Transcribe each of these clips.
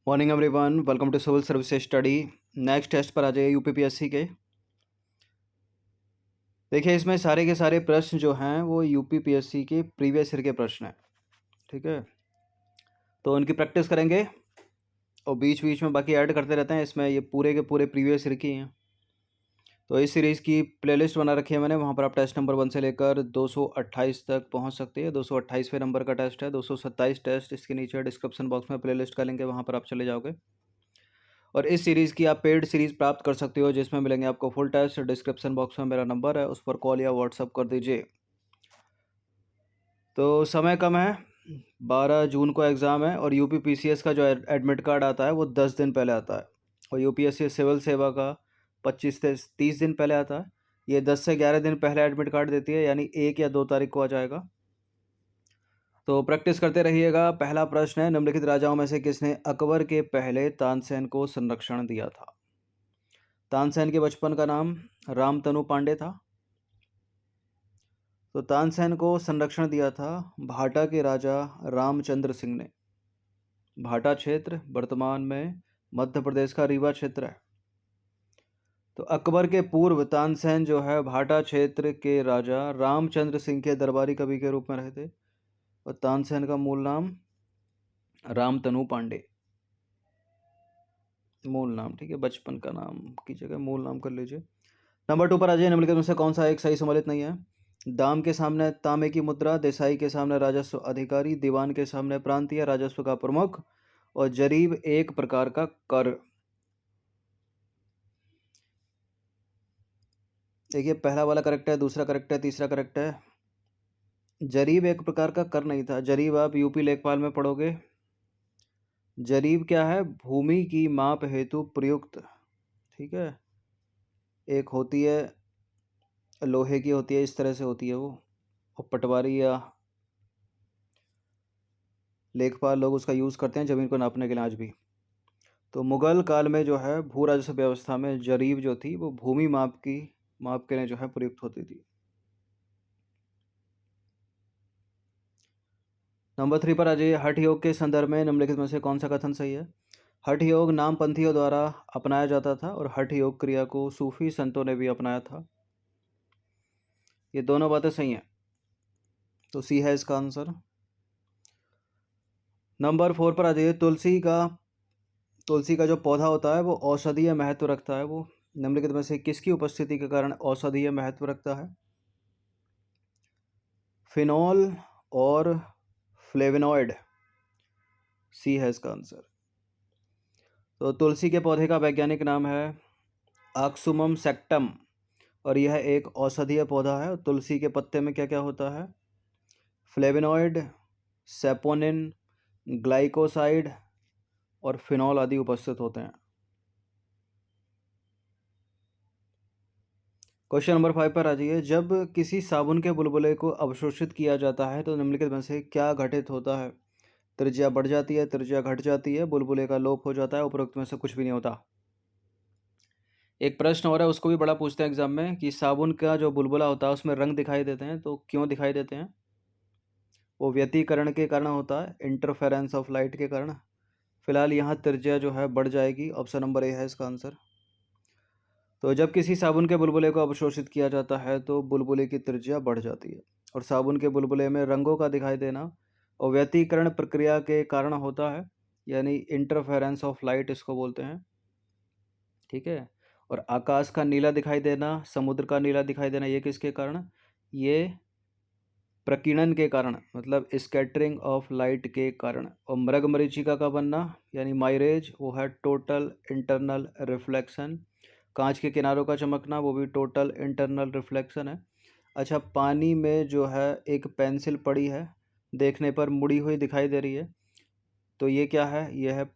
Morning everyone, welcome to civil service study. Next test पर आ जाइए यूपीपीएससी के। देखिए, इसमें सारे के सारे प्रश्न जो हैं वो यूपीपीएससी के प्रीवियस ईयर के प्रश्न हैं। ठीक है, तो उनकी प्रैक्टिस करेंगे और बीच बीच में बाकी ऐड करते रहते हैं। इसमें ये पूरे के पूरे प्रीवियस ईयर की हैं। तो इस सीरीज़ की प्लेलिस्ट बना रखी है मैंने, वहाँ पर आप टेस्ट नंबर 1 से लेकर 228 तक पहुँच सकते हैं। 228वें नंबर का टेस्ट है, 227 टेस्ट इसके नीचे डिस्क्रिप्शन बॉक्स में प्लेलिस्ट का लिंक है, वहाँ पर आप चले जाओगे। और इस सीरीज़ की आप पेड सीरीज़ प्राप्त कर सकते हो, जिसमें मिलेंगे आपको फुल टेस्ट। डिस्क्रिप्शन बॉक्स में मेरा नंबर है, उस पर कॉल या व्हाट्सअप कर दीजिए। तो समय कम है, 12 जून को एग्ज़ाम है और यूपीपीसीएस का जो एडमिट कार्ड आता है वो 10 दिन पहले आता है और यूपीएससी सिविल सेवा का 25 से 30 दिन पहले आता है। ये 10 से 11 दिन पहले एडमिट कार्ड देती है, यानी 1 या 2 तारीख को आ जाएगा। तो प्रैक्टिस करते रहिएगा। पहला प्रश्न है, निम्नलिखित राजाओं में से किसने अकबर के पहले तानसेन को संरक्षण दिया था? तानसेन के बचपन का नाम रामतनु पांडे था। तो तानसेन को संरक्षण दिया था भाटा के राजा रामचंद्र सिंह ने। भाटा क्षेत्र वर्तमान में मध्य प्रदेश का रीवा क्षेत्र है। तो अकबर के पूर्व तानसेन जो है भाटा क्षेत्र के राजा रामचंद्र सिंह के दरबारी कवि के रूप में रहे थे और तानसेन का मूल नाम रामतनु पांडे, मूल नाम। ठीक है, बचपन का नाम की जगह मूल नाम कर लीजिए। नंबर 2 पर आ जाइए। निम्नलिखित में से कौन सा एक सही सम्मिलित नहीं है? दाम के सामने तांबे की मुद्रा, देसाई के सामने राजस्व अधिकारी, दीवान के सामने प्रांतीय राजस्व का प्रमुख और जरीब एक प्रकार का कर। देखिए, पहला वाला करेक्ट है, दूसरा करेक्ट है, तीसरा करेक्ट है। जरीब एक प्रकार का कर नहीं था। जरीब आप यूपी लेखपाल में पढ़ोगे। जरीब क्या है? भूमि की माप हेतु प्रयुक्त। ठीक है, एक होती है लोहे की, होती है इस तरह से होती है वो, और पटवारी या लेखपाल लोग उसका यूज़ करते हैं ज़मीन को नापने के लिए आज भी। तो मुगल काल में जो है भू राजस्व व्यवस्था में जरीब जो थी वो भूमि माप के लिए जो है प्रयुक्त होती थी। नंबर 3 पर आ जाइए। हठ योग के संदर्भ में निम्नलिखित में से कौन सा कथन सही है? हठ योग नामपंथियों द्वारा अपनाया जाता था और हठ योग क्रिया को सूफी संतों ने भी अपनाया था। ये दोनों बातें सही हैं, तो सी है इसका आंसर। नंबर 4 पर आ जाइए। तुलसी का जो पौधा होता है वो औषधीय महत्व रखता है। वो निम्नलिखित में से किसकी उपस्थिति के कारण औषधीय महत्व रखता है? फिनॉल और फ्लेवोनॉइड, सी है इसका आंसर। तो तुलसी के पौधे का वैज्ञानिक नाम है ऑक्सुमम सेक्टम और यह एक औषधीय पौधा है। तुलसी के पत्ते में क्या क्या होता है? फ्लेवोनॉइड, सेपोनिन, ग्लाइकोसाइड और फिनॉल आदि उपस्थित होते हैं। क्वेश्चन नंबर 5 पर आ जाइए। जब किसी साबुन के बुलबुले को अवशोषित किया जाता है तो निम्नलिखित में से क्या घटित होता है? त्रिज्या बढ़ जाती है, त्रिज्या घट जाती है, बुलबुले का लोप हो जाता है, उपरोक्त में से कुछ भी नहीं होता। एक प्रश्न और है, उसको भी बड़ा पूछते हैं एग्जाम में कि साबुन का जो बुलबुला होता है उसमें रंग दिखाई देते हैं, तो क्यों दिखाई देते हैं? वो व्यतिकरण के कारण होता है, इंटरफेरेंस ऑफ लाइट के कारण। फिलहाल यहाँ त्रिज्या जो है बढ़ जाएगी। ऑप्शन नंबर ए है इसका आंसर। तो जब किसी साबुन के बुलबुले को अवशोषित किया जाता है तो बुलबुले की त्रिज्या बढ़ जाती है और साबुन के बुलबुले में रंगों का दिखाई देना और व्यतिकरण प्रक्रिया के कारण होता है, यानी इंटरफेरेंस ऑफ लाइट इसको बोलते हैं। ठीक है, और आकाश का नीला दिखाई देना, समुद्र का नीला दिखाई देना, ये किसके कारण? ये प्रकीर्णन के कारण, मतलब स्कैटरिंग ऑफ लाइट के कारण। और मृग मरीचिका का बनना यानी माइरेज, वो है टोटल इंटरनल रिफ्लेक्शन। कांच के किनारों का चमकना, वो भी टोटल इंटरनल रिफ्लेक्शन है। अच्छा, पानी में जो है एक पेंसिल पड़ी है, देखने पर मुड़ी हुई दिखाई दे रही है, तो ये क्या है? यह है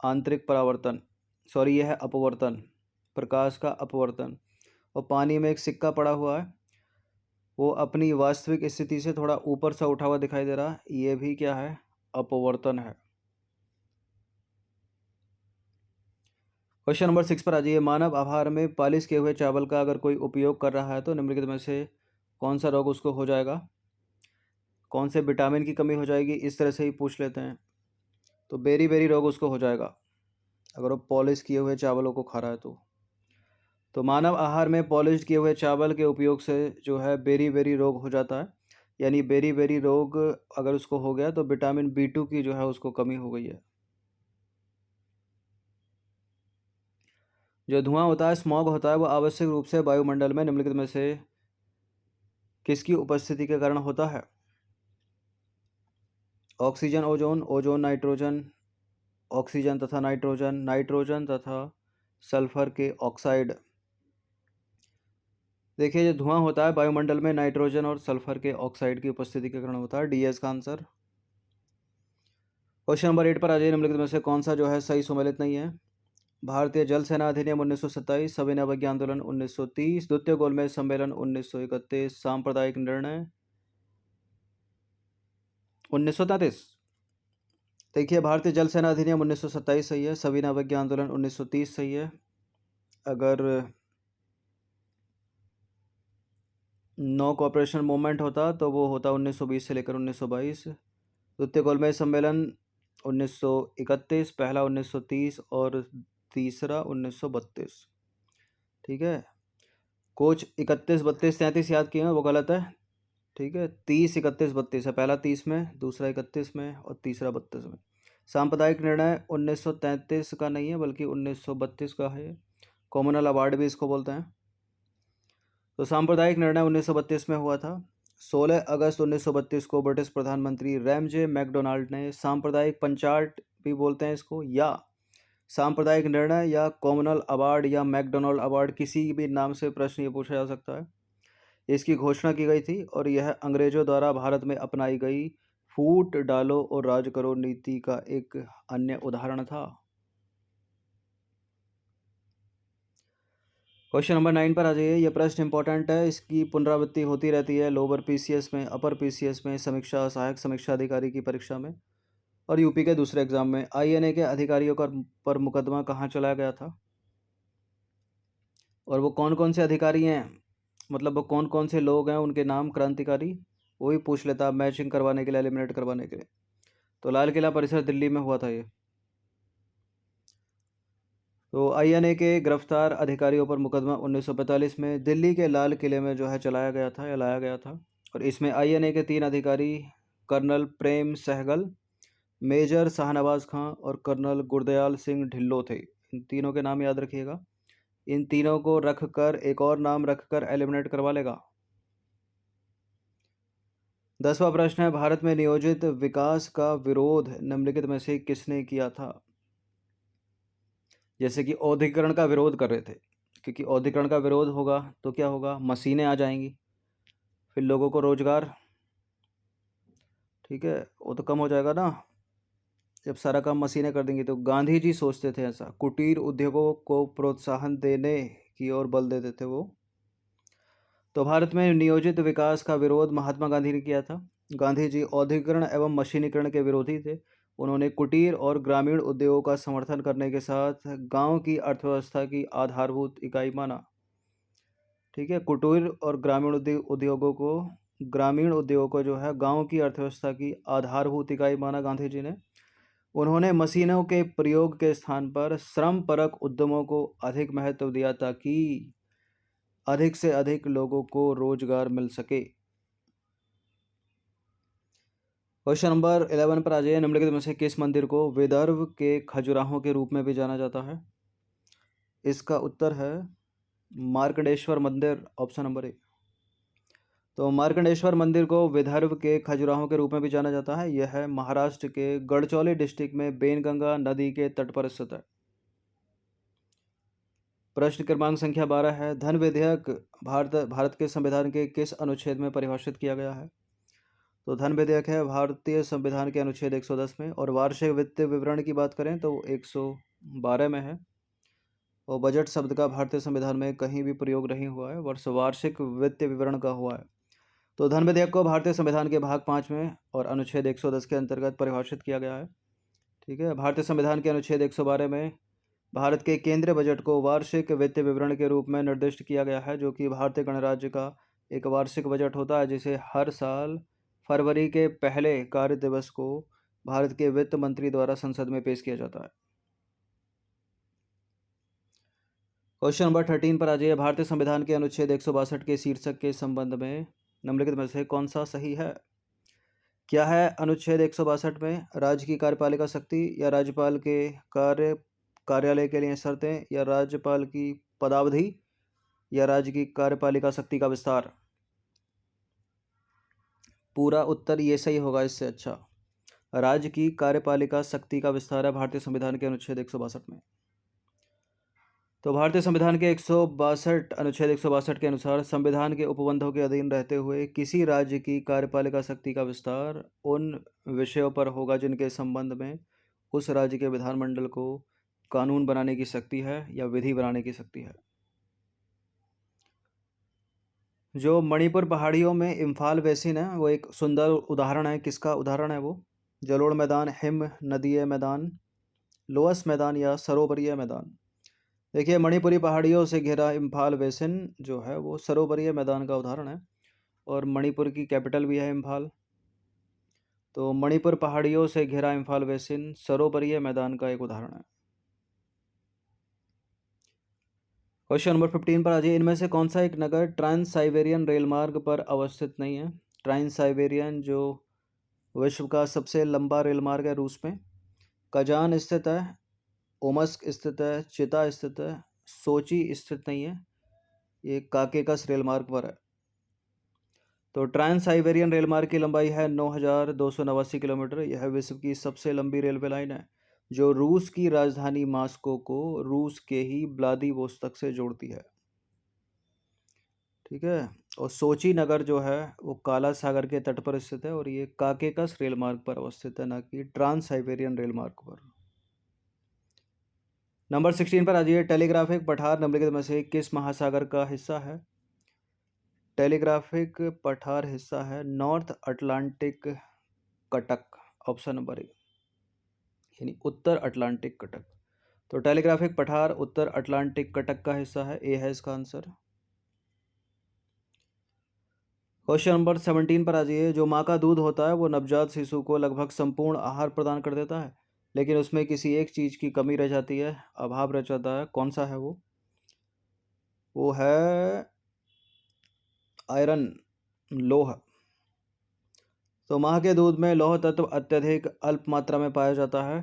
आंतरिक परावर्तन, सॉरी यह है अपवर्तन, प्रकाश का अपवर्तन। और पानी में एक सिक्का पड़ा हुआ है, वो अपनी वास्तविक स्थिति से थोड़ा ऊपर से उठा हुआ दिखाई दे रहा है, ये भी क्या है? अपवर्तन है। क्वेश्चन नंबर 6 पर आ जाइए। मानव आहार में पालिश किए हुए चावल का अगर कोई उपयोग कर रहा है तो निम्नलिखित में से कौन सा रोग उसको हो जाएगा? कौन से विटामिन की कमी हो जाएगी? इस तरह से ही पूछ लेते हैं, तो बेरी बेरी रोग उसको हो जाएगा। अगर वो पॉलिश किए हुए चावलों को खा रहा है तो मानव आहार में पॉलिश किए हुए चावल के उपयोग से जो है बेरी रोग हो जाता है। यानी बेरी रोग अगर उसको हो गया तो विटामिन B2 की जो है उसको कमी हो गई है। जो धुआं होता है, स्मॉग होता है, वो आवश्यक रूप से वायुमंडल में निम्नलिखित में से किसकी उपस्थिति के कारण होता है? Oxygen, ozone, ozone nitrogen, oxygen तथा नाइट्रोजन, नाइट्रोजन तथा सल्फर के ऑक्साइड। देखिए, जो धुआं होता है वायुमंडल में नाइट्रोजन और सल्फर के ऑक्साइड की उपस्थिति के कारण होता है। DS का आंसर। क्वेश्चन नंबर 8 पर आ जाइए। निम्नलिखित में से कौन सा जो है सही सुमेलित नहीं है? भारतीय जल सेना अधिनियम 1927, सविनय अवज्ञा आंदोलन 1930, द्वितीय गोलमेज सम्मेलन 1931, सांप्रदायिक निर्णय 1933। देखिए, भारतीय जल सेना अधिनियम 1927 सही है, सविनय अवज्ञा आंदोलन 1930 सही है। अगर नो कॉपरेशन मूवमेंट होता तो वो होता 1920 से लेकर 1922। द्वितीय गोलमेज सम्मेलन 1931, पहला 1930 और तीसरा 1932। ठीक है, कुछ 31, 32, 33 याद किए हैं, वो गलत है। ठीक है, 30, 31, 32 है। पहला 30 में, दूसरा 31 में और तीसरा 32 में। सांप्रदायिक निर्णय 1933 का नहीं है बल्कि 1932 का है। कॉमनल अवार्ड भी इसको बोलते हैं। तो सांप्रदायिक निर्णय 1932 में हुआ था। 16 अगस्त 1932 को ब्रिटिश प्रधानमंत्री रैमजे मैकडोनाल्ड ने सांप्रदायिक पंचाट भी बोलते हैं इसको, या सांप्रदायिक निर्णय या कॉमनल अवार्ड या मैकडोनाल्ड अवार्ड, किसी भी नाम से प्रश्न ये पूछा जा सकता है, इसकी घोषणा की गई थी और यह अंग्रेजों द्वारा भारत में अपनाई गई फूट डालो और राज करो नीति का एक अन्य उदाहरण था। क्वेश्चन नंबर 9 पर आ जाइए। यह प्रश्न इंपॉर्टेंट है, इसकी पुनरावृत्ति होती रहती है लोअर PCS में, अपर PCS में, समीक्षा सहायक समीक्षा अधिकारी की परीक्षा में और यूपी के दूसरे एग्जाम में। INA के अधिकारियों पर मुकदमा कहाँ चलाया गया था और वो कौन कौन से अधिकारी हैं, मतलब वो कौन कौन से लोग हैं, उनके नाम क्रांतिकारी, वो भी पूछ लेता मैचिंग करवाने के लिए, एलिमिनेट करवाने के लिए। तो लाल किला परिसर दिल्ली में हुआ था ये। तो INA के गिरफ्तार अधिकारियों पर मुकदमा 1945 में दिल्ली के लाल किले में जो है चलाया गया था या लाया गया था। और इसमें INA के 3 अधिकारी कर्नल प्रेम सहगल, मेजर शाहनवाज खां और कर्नल गुरदयाल सिंह ढिल्लो थे। इन तीनों के नाम याद रखिएगा। इन तीनों को रखकर एक और नाम रखकर एलिमिनेट करवा लेगा। 10वां प्रश्न है, भारत में नियोजित विकास का विरोध निम्नलिखित में से किसने किया था? जैसे कि औद्योगिकरण का विरोध कर रहे थे, क्योंकि औद्योगिकरण का विरोध होगा तो क्या होगा, मशीनें आ जाएंगी, फिर लोगों को रोजगार, ठीक है, वो तो कम हो जाएगा ना जब सारा काम मशीनें कर देंगी। तो गांधी जी सोचते थे ऐसा, कुटीर उद्योगों को प्रोत्साहन देने की ओर बल देते थे वो। तो भारत में नियोजित विकास का विरोध महात्मा गांधी ने किया था। गांधी जी औद्योगिकरण एवं मशीनीकरण के विरोधी थे। उन्होंने कुटीर और ग्रामीण उद्योगों का समर्थन करने के साथ गांव की अर्थव्यवस्था की आधारभूत इकाई माना। ठीक है, कुटीर और ग्रामीण उद्योगों को जो है गांव की अर्थव्यवस्था की आधारभूत इकाई माना गांधी जी ने। उन्होंने मशीनों के प्रयोग के स्थान पर श्रम परक उद्यमों को अधिक महत्व दिया ताकि अधिक से अधिक लोगों को रोजगार मिल सके। क्वेश्चन नंबर 11 पर आ जाइए। निम्नलिखित में से किस मंदिर को विदर्भ के खजुराहों के रूप में भी जाना जाता है? इसका उत्तर है मार्कंडेश्वर मंदिर, ऑप्शन नंबर ए। तो मार्कंडेश्वर मंदिर को विदर्भ के खजुराहों के रूप में भी जाना जाता है। यह है महाराष्ट्र के गढ़चौली डिस्ट्रिक्ट में बेनगंगा नदी के तट पर स्थित है। प्रश्न क्रमांक संख्या 12 है, धन विधेयक भारत के संविधान के किस अनुच्छेद में परिभाषित किया गया है? तो धन विधेयक है भारतीय संविधान के अनुच्छेद 110 में। और वार्षिक वित्तीय विवरण की बात करें तो 112 में है। और बजट शब्द का भारतीय संविधान में कहीं भी प्रयोग नहीं हुआ है, वर्ष वार्षिक वित्तीय विवरण का हुआ है। तो धन विधेयक को भारतीय संविधान के भाग 5 में और अनुच्छेद 110 के अंतर्गत परिभाषित किया गया है। ठीक है, भारतीय संविधान के अनुच्छेद 112 में भारत के केंद्रीय बजट को वार्षिक वित्तीय विवरण के रूप में निर्दिष्ट किया गया है, जो कि भारतीय गणराज्य का एक वार्षिक बजट होता है, जिसे हर साल फरवरी के पहले कार्य दिवस को भारत के वित्त मंत्री द्वारा संसद में पेश किया जाता है। क्वेश्चन नंबर 13 पर आ जाइए। भारतीय संविधान के अनुच्छेद 162 के शीर्षक के संबंध में निम्नलिखित में से कौन सा सही है? क्या है अनुच्छेद 162 में? राज्य की कार्यपालिका शक्ति, या राज्यपाल के कार्यालय के लिए शर्तें, या राज्यपाल की पदावधि, या राज्य की कार्यपालिका शक्ति का विस्तार? पूरा उत्तर ये सही होगा। इससे अच्छा राज्य की कार्यपालिका शक्ति का विस्तार है भारतीय संविधान के अनुच्छेद 162 में। तो भारतीय संविधान के 162 अनुच्छेद 162 के अनुसार संविधान के उपबंधों के अधीन रहते हुए किसी राज्य की कार्यपालिका शक्ति का विस्तार उन विषयों पर होगा जिनके संबंध में उस राज्य के विधानमंडल को कानून बनाने की शक्ति है या विधि बनाने की शक्ति है। जो मणिपुर पहाड़ियों में इम्फाल बेसिन है वो एक सुंदर उदाहरण है। किसका उदाहरण है वो? जलोढ़ मैदान, हिम नदीय मैदान, लोअस मैदान या सरोवरीय मैदान। देखिए, मणिपुरी पहाड़ियों से घिरा इम्फाल बेसिन जो है वो सरोवरीय मैदान का उदाहरण है और मणिपुर की कैपिटल भी है इम्फाल। तो मणिपुर पहाड़ियों से घिरा इम्फाल बेसिन सरोवरीय मैदान का एक उदाहरण है। क्वेश्चन नंबर 15 पर आ जाइए। इनमें से कौन सा एक नगर ट्रांस साइबेरियन रेल मार्ग पर अवस्थित नहीं है? ट्रांस साइबेरियन जो विश्व का सबसे लंबा रेल मार्ग है रूस में। कजान स्थित है, ओमस्क स्थित है, चिता स्थित है, सोची स्थित नहीं है। ये काकेकस रेल मार्ग पर है। तो ट्रांस साइबेरियन रेल मार्ग की लंबाई है 9,289 किलोमीटर। यह विश्व की सबसे लंबी रेलवे लाइन है जो रूस की राजधानी मॉस्को को रूस के ही व्लादिवोस्तोक से जोड़ती है। ठीक है। और सोची नगर जो है वो काला सागर के तट पर स्थित है और ये काकेकस रेल मार्ग पर अवस्थित है, ना कि ट्रांस साइबेरियन रेल मार्ग पर। नंबर 16 पर आ जाइए। टेलीग्राफिक पठार निम्नलिखित में से किस महासागर का हिस्सा है? टेलीग्राफिक पठार हिस्सा है north Atlantic Cuttack, option number A, यानी उत्तर अटलांटिक कटक। तो टेलीग्राफिक पठार उत्तर अटलांटिक कटक का हिस्सा है, ए है इसका आंसर। क्वेश्चन नंबर 17 पर आ जाइए। जो माँ का दूध होता है वो नवजात शिशु को लगभग संपूर्ण आहार प्रदान कर देता है, लेकिन उसमें किसी एक चीज की कमी रह जाती है, अभाव रह जाता है। कौन सा है वो? वो है आयरन, लोह। तो माँ के दूध में लौह तत्व अत्यधिक अल्प मात्रा में पाया जाता है,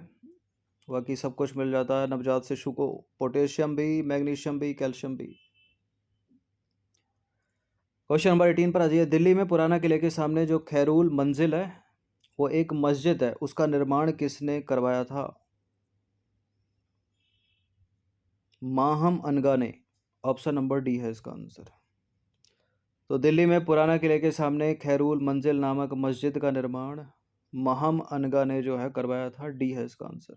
बाकी सब कुछ मिल जाता है नवजात शिशु को, पोटेशियम भी, मैग्नीशियम भी, कैल्शियम भी। क्वेश्चन नंबर 18 पर आ जाइए। दिल्ली में पुराना किले के सामने जो खैरूल मंजिल है वो एक मस्जिद है, उसका निर्माण किसने करवाया था? माहम अनगा ने, ऑप्शन नंबर डी है इसका आंसर। तो दिल्ली में पुराना किले के सामने खैरूल मंजिल नामक मस्जिद का निर्माण महम अनगा ने जो है करवाया था, डी है इसका आंसर।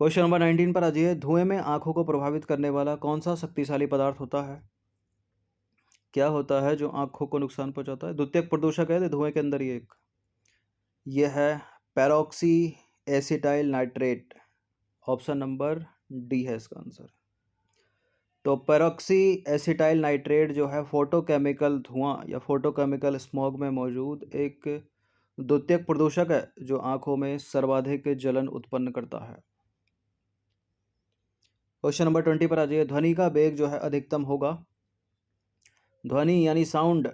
क्वेश्चन नंबर 19 पर आ जाइए। धुएं में आंखों को प्रभावित करने वाला कौन सा शक्तिशाली पदार्थ होता है? क्या होता है जो आंखों को नुकसान पहुंचाता है? द्वितीयक प्रदूषक है धुएं के अंदर ये एक, यह है peroxy acetyl nitrate, option number D है इसका आंसर। तो पेरोक्सी एसिटाइल नाइट्रेट जो है फोटोकेमिकल धुआं या फोटोकेमिकल स्मॉग में मौजूद एक द्वितीयक प्रदूषक है जो आंखों में सर्वाधिक जलन उत्पन्न करता है। क्वेश्चन नंबर 20 पर आ जाइए। ध्वनि का वेग जो है अधिकतम होगा, ध्वनि यानी साउंड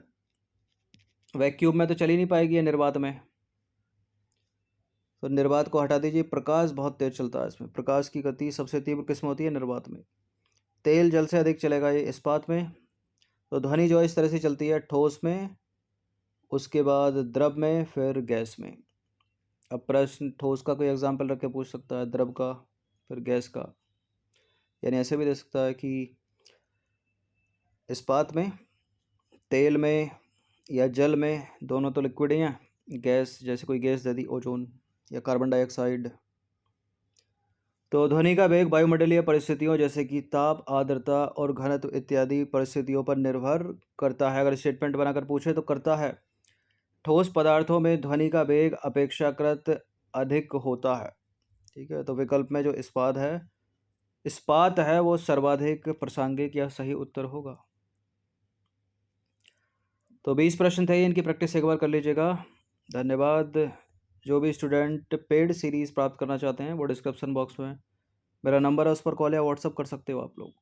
वैक्यूम में तो चल ही नहीं पाएगी है, निर्वात में। तो निर्वात को हटा दीजिए, प्रकाश बहुत तेज चलता है इसमें, प्रकाश की गति सबसे तीव्र किस्म होती है निर्वात में। तेल जल से अधिक चलेगा ये इस्पात में। तो ध्वनि जो है इस तरह से चलती है, ठोस में, उसके बाद द्रव में, फिर गैस में। अब प्रश्न ठोस का कोई एग्जाम्पल रख के पूछ सकता है, द्रव का, फिर गैस का, यानी ऐसे भी दे सकता है कि इस्पात में, तेल में या जल में, दोनों तो लिक्विड ही हैं, गैस जैसे कोई गैस दे दी, ओजोन या कार्बन डाइऑक्साइड। तो ध्वनि का वेग वायुमंडलीय परिस्थितियों जैसे कि ताप, आर्द्रता और घनत्व इत्यादि परिस्थितियों पर निर्भर करता है। अगर स्टेटमेंट बनाकर पूछे तो करता है। ठोस पदार्थों में ध्वनि का वेग अपेक्षाकृत अधिक होता है। ठीक है। तो विकल्प में जो इस्पात है वो सर्वाधिक प्रासंगिक या सही उत्तर होगा। तो 20 प्रश्न थे, इनकी प्रैक्टिस एक बार कर लीजिएगा। धन्यवाद। जो भी स्टूडेंट पेड सीरीज़ प्राप्त करना चाहते हैं वो डिस्क्रिप्शन बॉक्स में मेरा नंबर है, उस पर कॉल या व्हाट्सअप कर सकते हो आप लोग।